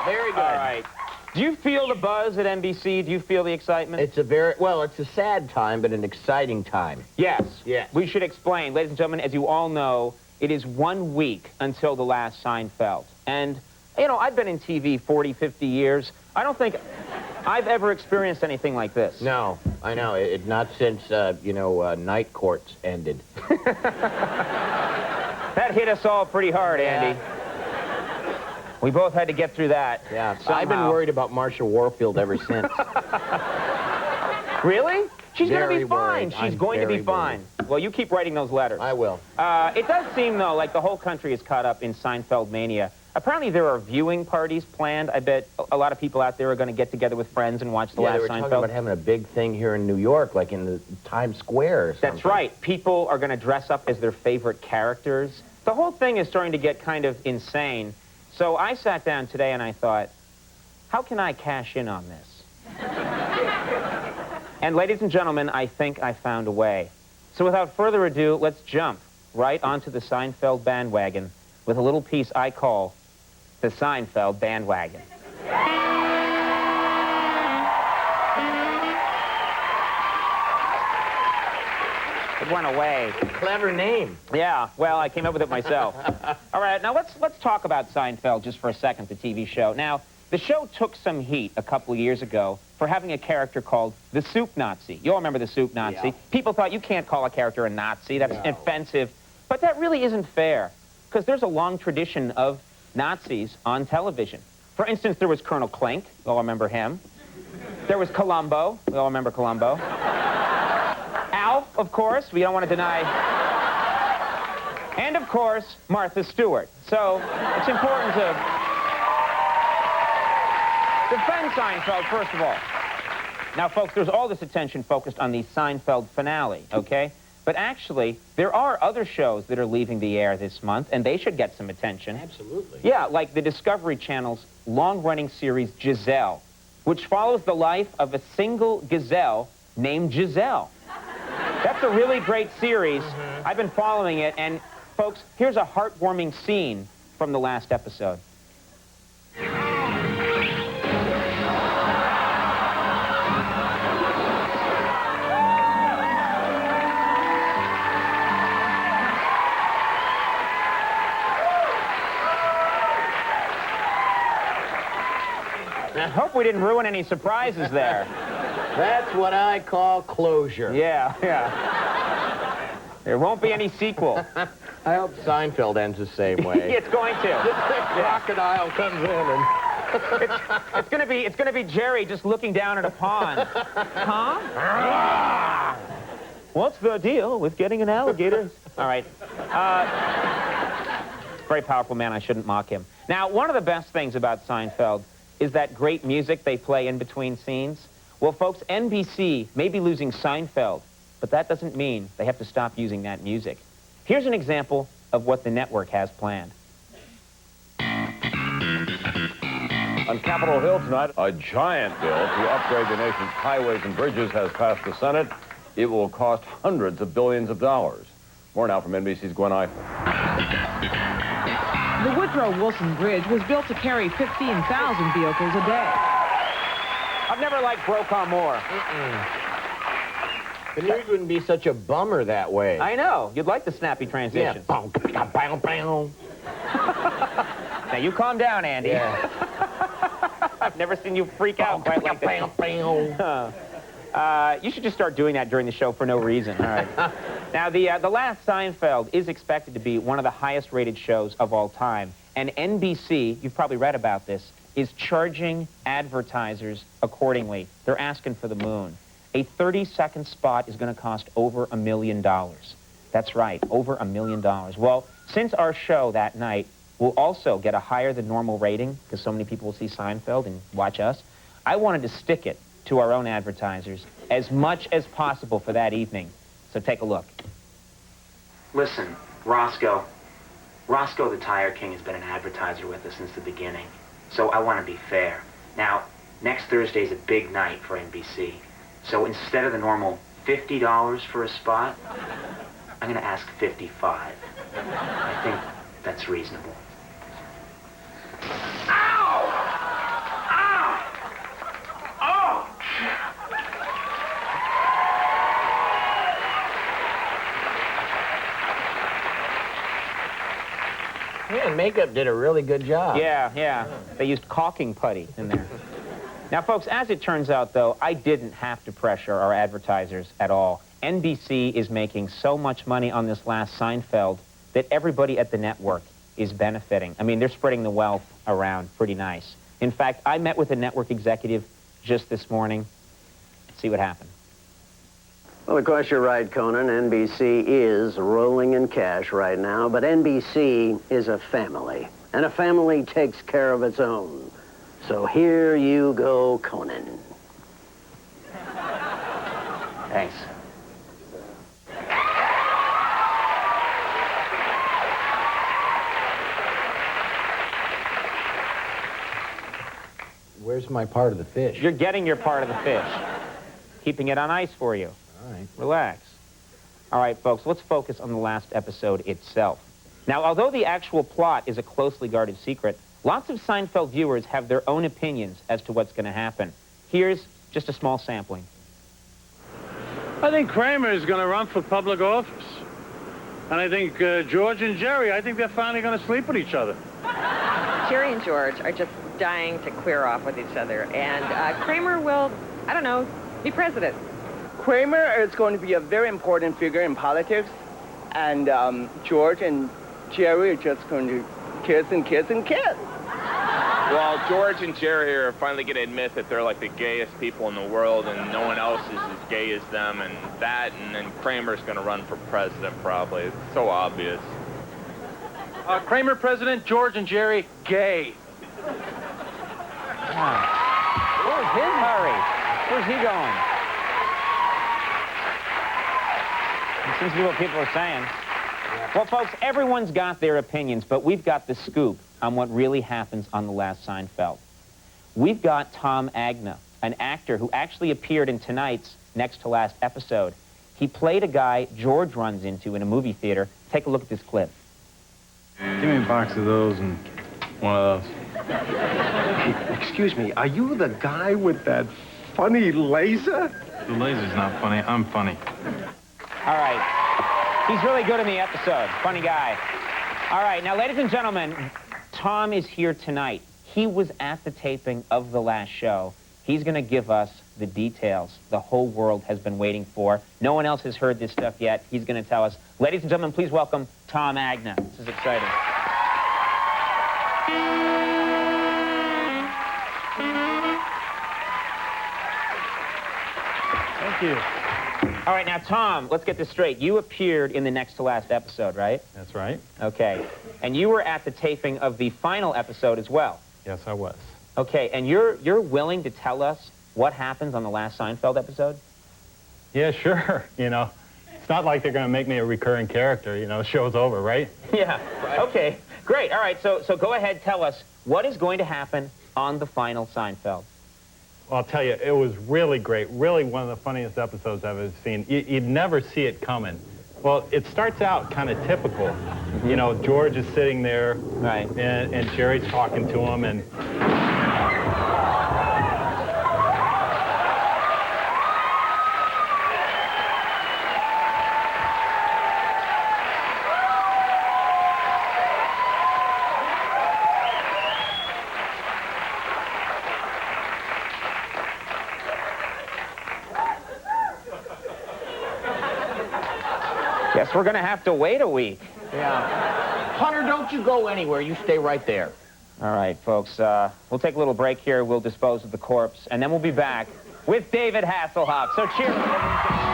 Very good. All right. Do you feel the buzz at NBC? Do you feel the excitement? It's it's a sad time, but an exciting time. Yes. Yes. We should explain. Ladies and gentlemen, as you all know, it is 1 week until the last Seinfeld. And, you know, I've been in TV 40, 50 years. I don't think I've ever experienced anything like this. No, I know. Not since, night courts ended. That hit us all pretty hard, Andy. We both had to get through that. Yeah, somehow. I've been worried about Marsha Warfield ever since. Really? She's going to be fine. Worried. She's going to be fine. Well, you keep writing those letters. I will. It does seem, though, like the whole country is caught up in Seinfeld mania. Apparently, there are viewing parties planned. I bet a lot of people out there are going to get together with friends and watch the last Seinfeld. Yeah, they were talking about having a big thing here in New York, like in the Times Square or something. That's right. People are going to dress up as their favorite characters. The whole thing is starting to get kind of insane. So I sat down today and I thought, how can I cash in on this? And ladies and gentlemen, I think I found a way. So without further ado, let's jump right onto the Seinfeld bandwagon with a little piece I call the Seinfeld Bandwagon. It went away. Clever name. Yeah, well, I came up with it myself. All right, now let's talk about Seinfeld just for a second, the TV show. Now, the show took some heat a couple of years ago for having a character called the Soup Nazi. You all remember the Soup Nazi? Yeah. People thought you can't call a character a Nazi. That's offensive. But that really isn't fair, because there's a long tradition of Nazis on television. For instance, there was Colonel Klink. You all remember him. There was Columbo. We all remember Columbo. Alf, of course, we don't want to deny. And, of course, Martha Stewart. So it's important to defend Seinfeld, first of all. Now, folks, there's all this attention focused on the Seinfeld finale, okay? But actually, there are other shows that are leaving the air this month, and they should get some attention. Absolutely. Yeah, like the Discovery Channel's long-running series, Giselle, which follows the life of a single gazelle named Giselle. That's a really great series. I've been following it, and folks, here's a heartwarming scene from the last episode. I hope we didn't ruin any surprises there. That's what I call closure. Yeah, yeah. There won't be any sequel. I hope Seinfeld ends the same way. It's going to. Crocodile comes in and... it's gonna be Jerry just looking down at a pond. Huh? What's the deal with getting an alligator? All right. Very powerful man. I shouldn't mock him. Now, one of the best things about Seinfeld is that great music they play in between scenes. Well, folks, NBC may be losing Seinfeld, but that doesn't mean they have to stop using that music. Here's an example of what the network has planned. On Capitol Hill tonight, a giant bill to upgrade the nation's highways and bridges has passed the Senate. It will cost hundreds of billions of dollars. More now from NBC's Gwen Eiffel. The Woodrow Wilson Bridge was built to carry 15,000 vehicles a day. I've never liked Brokaw more. The news wouldn't be such a bummer that way. I know. You'd like the snappy transitions. Yeah. Now, you calm down, Andy. Yeah. I've never seen you freak out quite like that. You should just start doing that during the show for no reason. All right. Now, the last Seinfeld is expected to be one of the highest-rated shows of all time. And NBC, you've probably read about this, is charging advertisers accordingly. They're asking for the moon. A 30-second spot is going to cost over $1 million. That's right, over $1 million. Well, since our show that night will also get a higher-than-normal rating, because so many people will see Seinfeld and watch us, I wanted to stick it to our own advertisers as much as possible for that evening. So take a look. Listen, Roscoe the Tire King has been an advertiser with us since the beginning. So I want to be fair. Now, next Thursday's a big night for NBC. So instead of the normal $50 for a spot, I'm going to ask $55. I think that's reasonable. Ow! makeup did a really good job. Yeah. They used caulking putty in there. Now, folks, as it turns out, though, I didn't have to pressure our advertisers at all. NBC is making so much money on this last Seinfeld that everybody at the network is benefiting. I mean, they're spreading the wealth around pretty nice. In fact, I met with a network executive just this morning. Let's see what happened. Well, of course, you're right, Conan. NBC is rolling in cash right now, but NBC is a family, and a family takes care of its own. So here you go, Conan. Thanks. Where's my part of the fish? You're getting your part of the fish. Keeping it on ice for you. All right. Relax. All right, folks, let's focus on the last episode itself. Now, although the actual plot is a closely guarded secret, lots of Seinfeld viewers have their own opinions as to what's going to happen. Here's just a small sampling. I think Kramer is going to run for public office. And I think George and Jerry, I think they're finally going to sleep with each other. Jerry and George are just dying to queer off with each other. And Kramer will, I don't know, be president. Kramer is going to be a very important figure in politics. And George and Jerry are just going to kiss and kiss and kiss. Well, George and Jerry are finally going to admit that they're like the gayest people in the world and no one else is as gay as them and then Kramer's going to run for president probably. It's so obvious. Kramer president, George and Jerry, gay. Where's his hurry? Where's he going? It seems to be what people are saying. Well, folks, everyone's got their opinions, but we've got the scoop on what really happens on the last Seinfeld. We've got Tom Agna, an actor who actually appeared in tonight's next to last episode. He played a guy George runs into in a movie theater. Take a look at this clip. Give me a box of those and one of those. Excuse me, are you the guy with that funny laser? The laser's not funny, I'm funny. All right. He's really good in the episode. Funny guy. All right, now, ladies and gentlemen, Tom is here tonight. He was at the taping of the last show. He's going to give us the details the whole world has been waiting for. No one else has heard this stuff yet. He's going to tell us. Ladies and gentlemen, please welcome Tom Agna. This is exciting. Thank you. All right, now, Tom, let's get this straight. You appeared in the next to last episode, right? That's right. Okay. And you were at the taping of the final episode as well. Yes, I was. Okay, and you're willing to tell us what happens on the last Seinfeld episode? Yeah, sure. You know, it's not like they're going to make me a recurring character. You know, the show's over, right? Yeah. Right. Okay, great. All right, so go ahead, tell us what is going to happen on the final Seinfeld. Well, I'll tell you, it was really great. Really one of the funniest episodes I've ever seen. You'd never see it coming. Well, it starts out kind of typical. Mm-hmm. You know, George is sitting there, right, and Jerry's talking to him, and guess we're going to have to wait a week. Yeah. Hunter, don't you go anywhere. You stay right there. All right, folks, we'll take a little break here. We'll dispose of the corpse, and then we'll be back with David Hasselhoff. So cheers.